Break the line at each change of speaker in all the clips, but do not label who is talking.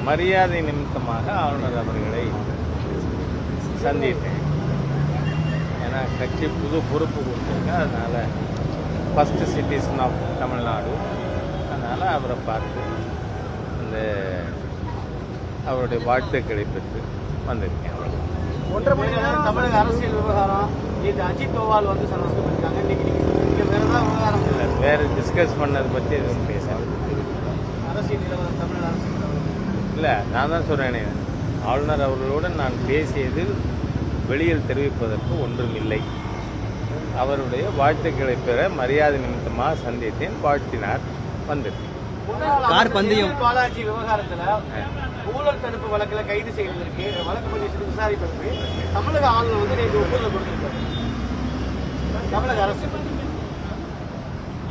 மரியாதை நிமித்தமாக ஆளுநர் அவர்களை சந்தித்தேன். ஏன்னா கட்சி புது பொறுப்பு கொடுத்துருங்க, அதனால் ஃபஸ்ட்டு சிட்டிசன் ஆஃப் தமிழ்நாடு, அதனால் அவரை பார்த்து அந்த அவருடைய வாழ்த்துக்களை பெற்று வந்திருக்கேன்.
ஒன்றரை மணி நேரம் தமிழக அரசியல் விவகாரம் இது அஜித் தோவால் வந்து சந்தோஷப்பட்டிருக்காங்க. இன்னைக்கு வேறு ஏதாவது விவகாரம்
இல்லை, வேறு டிஸ்கஸ் பண்ணதை பற்றி எதுவும் பேசல.
அரசியல் நிலவரம் தமிழக அரசியல்
இல்லை, நான் தான் சொல்கிறேனே, ஆளுநர் அவர்களோடு நான் பேசியதில் வெளியில் தெரிவிப்பதற்கு ஒன்றும் இல்லை. அவருடைய வாழ்த்துக்களை பெற மரியாதை நிமித்தமாக சந்தித்தேன், வாழ்த்தினார், வந்திருக்கேன்.
கார் பந்தயம் பாலாஜி விவகாரத்தில் ஊழல் தடுப்பு வழக்கில் கைது செய்வதற்கு வழக்கு பதிவு விசாரிப்பதற்கு தமிழக ஆளுநர் வந்து நேற்று ஒப்புதல் கொடுத்திருக்காரு. தமிழக அரசு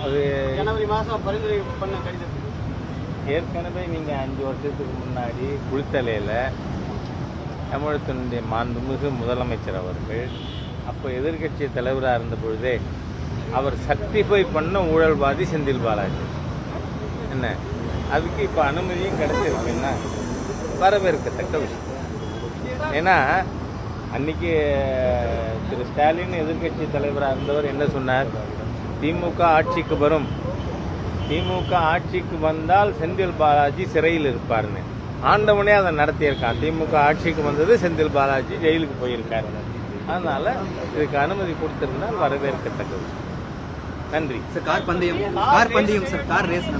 அது
ஜனவரி மாதம் பரிந்துரை பண்ண கடிதத்துக்கு
ஏற்கனவே நீங்கள் 5 வருஷத்துக்கு முன்னாடி குளித்தலையில் தமிழகத்தினுடைய மாண்புமிகு முதலமைச்சர் அவர்கள் அப்போ எதிர்கட்சி தலைவராக இருந்த பொழுதே அவர் சர்டிஃபை பண்ண ஊழல்வாதி செந்தில் பாலாஜி என்ன, அதுக்கு இப்போ அனுமதியும் கிடைச்சிருக்குன்னா வரவேற்கத்தக்க விஷயம். ஏன்னா அன்றைக்கி திரு ஸ்டாலின் எதிர்கட்சி தலைவராக இருந்தவர் என்ன சொன்னார்? திமுக ஆட்சிக்கு வரும், திமுக ஆட்சிக்கு வந்தால் செந்தில் பாலாஜி சிறையில் இருப்பார்னு. ஆண்டவனே அதை நடத்தியிருக்கான். திமுக ஆட்சிக்கு வந்தது, செந்தில் பாலாஜி ஜெயிலுக்கு போயிருக்காரு. அதனால் இதுக்கு அனுமதி கொடுத்திருந்தால் வரவேற்கத்தக்க விஷயம். நன்றி.
சார், கார் பந்தயம் சார், கார் ரேஸ்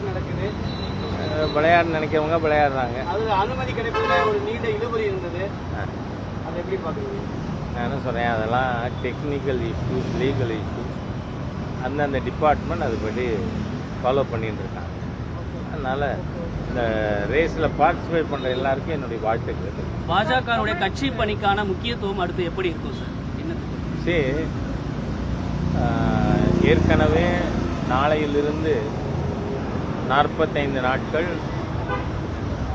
நடக்குது.
விளையாட நினைக்கிறவங்க விளையாடுறாங்க.
அது அனுமதி கிடைப்பதில் ஒரு நீண்ட இழுபறி இருந்தது, அதை எப்படி பார்க்குறீங்க?
நான் என்ன சொல்கிறேன், அதெல்லாம் டெக்னிக்கல் இஷ்யூஸ், லீகல் இஷ்யூஸ், அந்தந்த டிபார்ட்மெண்ட் அதுபடி ஃபாலோ பண்ணிட்டு இருக்காங்க. அதனால் இந்த ரேஸில் பார்ட்டிசிபேட் பண்ணுற எல்லாருக்கும் என்னுடைய வாழ்த்துக்கள்.
பாஜகவுடைய கட்சி பணிக்கான முக்கியத்துவம் அடுத்து எப்படி இருக்கும் சார்?
சரி, ஏற்கனவே நாளையிலிருந்து 45 நாட்கள்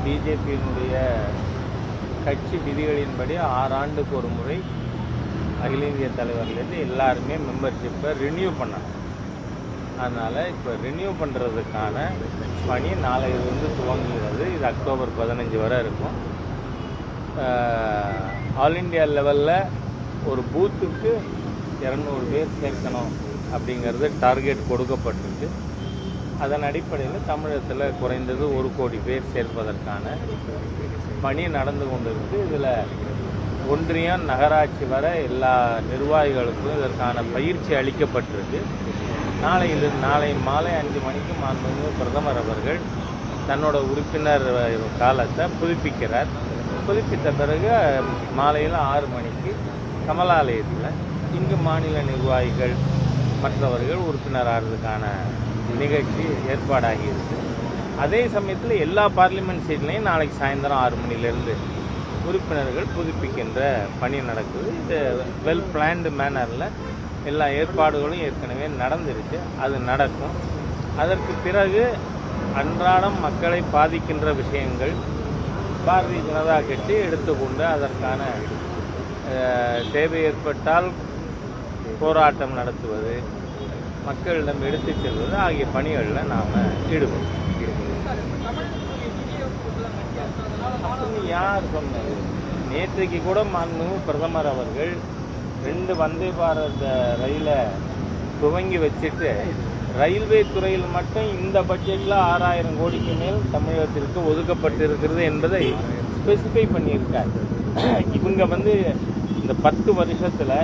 பிஜேபியினுடைய கட்சி விதிகளின்படி 6 ஆண்டுக்கு ஒரு முறை அகில இந்திய தலைவர்லேருந்து எல்லாருமே மெம்பர்ஷிப்பை ரினியூ பண்ணணும். அதனால் இப்போ ரினியூ பண்ணுறதுக்கான பணி நாளையிலிருந்து துவங்குகிறது. இது அக்டோபர் 15 வரை இருக்கும். ஆல் இண்டியா லெவலில் ஒரு பூத்துக்கு 200 பேர் சேர்க்கணும் அப்படிங்கிறது டார்கெட் கொடுக்கப்பட்டிருக்கு. அதன் அடிப்படையில் தமிழகத்தில் குறைந்தது 1 கோடி பேர் சேர்ப்பதற்கான பணி நடந்து கொண்டிருக்கு. இதில் ஒன்றியம், நகராட்சி வர எல்லா நிர்வாகிகளுக்கும் இதற்கான பயிற்சி அளிக்கப்பட்டிருக்கு. நாளை மாலை 5 மணிக்கு மாண்புமிகு பிரதமர் அவர்கள் தன்னோட உறுப்பினர் காலத்தை புதுப்பிக்கிறார். புதுப்பித்த பிறகு மாலையில் 6 மணிக்கு கமலாலயத்தில் இங்கு மாநில நிர்வாகிகள் மற்றவர்கள் உறுப்பினர் ஆகிறதுக்கான நிகழ்ச்சி ஏற்பாடாகி இருக்கு. அதே சமயத்தில் எல்லா பார்லிமெண்ட் சீட்லையும் நாளைக்கு சாயந்தரம் 6 மணிலேருந்து உறுப்பினர்கள் புதுப்பிக்கின்ற பணி நடக்குது. இது வெல் பிளான்டு மேனரில் எல்லா ஏற்பாடுகளும் ஏற்கனவே நடந்துருச்சு, அது நடக்கும். அதற்கு பிறகு அன்றாடம் மக்களை பாதிக்கின்ற விஷயங்கள் பாரதிய ஜனதா கட்சி எடுத்துக்கொண்டு அதற்கான தேவை ஏற்பட்டால் போராட்டம் நடத்துவது, மக்களிடம் எடுத்துச் செல்வது ஆகிய பணிகளில் நாம் ஈடுபடுவோம். யார் சொன்னது? நேற்றைக்கு கூட மாண்புமிகு பிரதமர் அவர்கள் 2 வந்தே பாரத் ரயிலை துவங்கி வச்சுட்டு ரயில்வே துறையில் மட்டும் இந்த பட்ஜெட்டில் 6000 கோடிக்கு மேல் தமிழகத்திற்கு ஒதுக்கப்பட்டு இருக்கிறது என்பதை ஸ்பெசிஃபை பண்ணியிருக்கார். இவங்க இந்த 10 வருஷத்தில்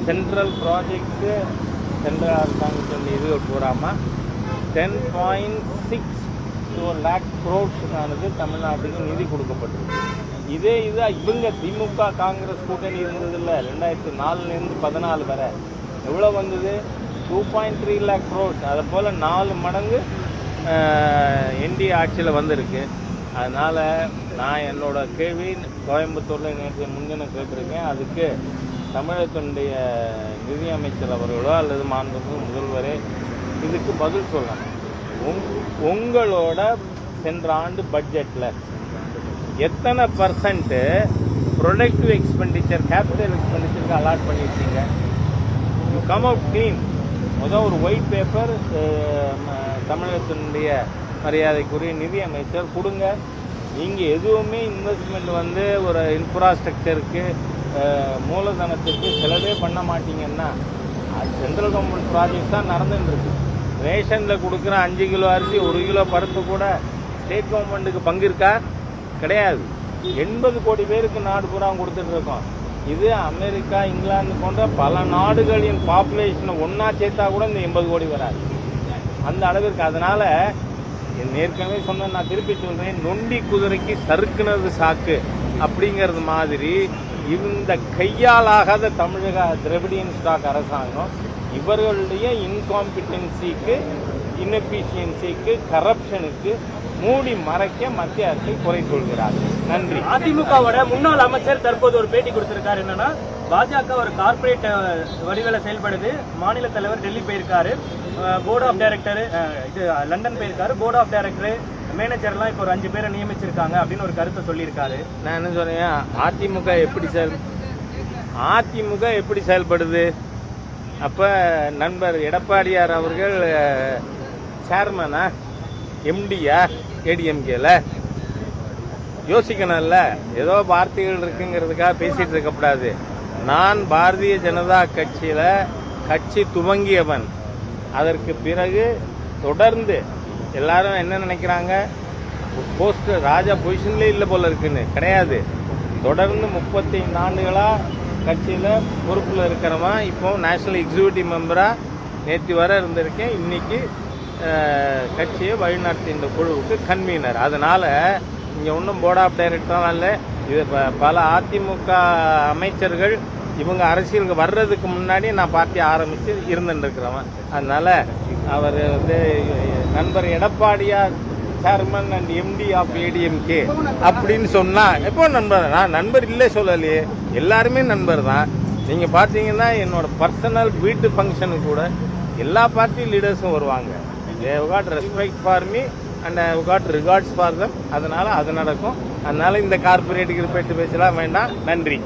சென்ட்ரல் ப்ராஜெக்ட்ஸு சென்ட்ரல் அரசாங்கத்தினுடைய இது பூராமல் 10.64 lakh crores தமிழ்நாட்டுக்கு நிதி கொடுக்கப்பட்டிருக்கு. இது இவங்க திமுக காங்கிரஸ் கூட்டணி இருந்ததில்ல, 2004லேருந்து 14 வரை எவ்வளோ வந்தது? 2.3 lakh crores. அதை போல் 4 மடங்கு என்டிஏ ஆட்சியில் வந்திருக்கு. அதனால் நான் என்னோட கேள்வி கோயம்புத்தூரில் நேற்று முன்தினம் கேட்டிருக்கேன். அதுக்கு தமிழகத்தினுடைய நிதியமைச்சர் அவர்களோ அல்லது மாண்புமிகு முதல்வரே இதுக்கு பதில் சொல்லணும். உங்களோட சென்ற ஆண்டு பட்ஜெட்டில் எத்தனை % ப்ரொடக்டிவ் எக்ஸ்பெண்டிச்சர், கேபிட்டல் எக்ஸ்பெண்டிச்சருக்கு அலாட் பண்ணியிருக்கீங்க? You come out clean. முதல் ஒரு ஒயிட் பேப்பர் தமிழகத்தினுடைய மரியாதைக்குரிய நிதி அமைச்சர் கொடுங்க. இங்கே எதுவுமே இன்வெஸ்ட்மெண்ட் வந்து ஒரு இன்ஃப்ராஸ்ட்ரக்சருக்கு மூலதனத்திற்கு செலவே பண்ண மாட்டீங்கன்னா சென்ட்ரல் கவர்மெண்ட் ப்ராஜெக்ட் தான் நடந்துட்டு இருக்கு. ரேஷனில் கொடுக்குற 5 கிலோ அரிசி 1 கிலோ பருப்பு கூட ஸ்டேட் கவர்மெண்ட்டுக்கு பங்கு இருக்கா? கிடையாது. 80 கோடி பேருக்கு நாடு பூரா கொடுத்துட்டு இருக்கோம். இது அமெரிக்கா, இங்கிலாந்து போன்ற பல நாடுகளின் பாப்புலேஷனை ஒன்றா சேர்த்தா கூட இந்த 80 கோடி வராது, அந்த அளவிற்கு. அதனால் ஏற்கனவே சொன்ன, நான் திருப்பி சொல்கிறேன், நொண்டி குதிரைக்கு சறுக்குனது சாக்கு அப்படிங்கிறது மாதிரி இந்த கையாலாகாத தமிழக திராவிடியன் ஸ்டாக் அரசாங்கம் இவர்களுடைய இன்காம்பிட்டன்சிக்கு, இன்எஃபிஷியன்சிக்கு, கரப்ஷனுக்கு மூடி மறைக்க மத்திய அரசை குறை சொல்கிறார். நன்றி.
அதிமுகவோட முன்னாள் அமைச்சர் தற்போது ஒரு பேட்டி கொடுத்திருக்காரு. என்னன்னா, பாஜக ஒரு கார்பரேட் வடிவில் செயல்படுது. மாநில தலைவர் டெல்லி போயிருக்காரு, போர்டு ஆஃப் டைரக்டர் இது லண்டன் போயிருக்காரு, போர்டு ஆஃப் டைரக்டர் மேனேஜர்லாம் இப்போ ஒரு 5 பேரை நியமிச்சிருக்காங்க அப்படின்னு ஒரு கருத்தை சொல்லியிருக்காரு.
நான் என்ன சொல்றேன், அதிமுக எப்படி செயல்படுது? அப்போ நண்பர் எடப்பாடியார் அவர்கள் சேர்மனா, எம்டியா ஏடிஎம்கேல? யோசிக்கணும்ல. ஏதோ வார்த்தைகள் இருக்குங்கிறதுக்காக பேசிட்டு இருக்கக்கூடாது. நான் பாரதிய ஜனதா கட்சியில் கட்சி துவங்கியவன். அதற்கு பிறகு தொடர்ந்து எல்லாரும் என்ன நினைக்கிறாங்க, போஸ்ட் ராஜா பொசிஷன்லேயே இல்லை போல இருக்குன்னு. கிடையாது. தொடர்ந்து 35 ஆண்டுகளாக கட்சியில் பொறுப்பில் இருக்கிறவன். இப்போ நேஷனல் எக்ஸிக்யூட்டிவ் மெம்பராக நேற்று வர இருந்திருக்கேன். இன்னைக்கு கட்சியை வழிநடத்தி இந்த குழுவுக்கு கன்வீனர். அதனால் இங்கே ஒன்றும் போர்ட் ஆஃப் டைரக்டர்லாம் இல்லை. இது பல அதிமுக அமைச்சர்கள் இவங்க அரசியலுக்கு வர்றதுக்கு முன்னாடி நான் பார்ட்டி ஆரம்பித்து இருந்துருக்கிறவன். அதனால் அவர் வந்து நண்பர் எடப்பாடியார் chairman and MD of ADMK அப்படின்னு சொன்னால் எப்போ நண்பர்? நான் நண்பர் இல்லை சொல்லலையே, எல்லாருமே நண்பர் தான். நீங்கள் பார்த்தீங்கன்னா என்னோட பர்சனல் வீட்டு ஃபங்க்ஷனுக்கு கூட எல்லா பார்ட்டி லீடர்ஸும் வருவாங்க. they have got respect for me and I have got regards for them. அதனால் அது நடக்கும். அதனால் இந்த கார்பரேட் கிரிப்பேட் பேசலாம் வேண்டாம். நன்றி.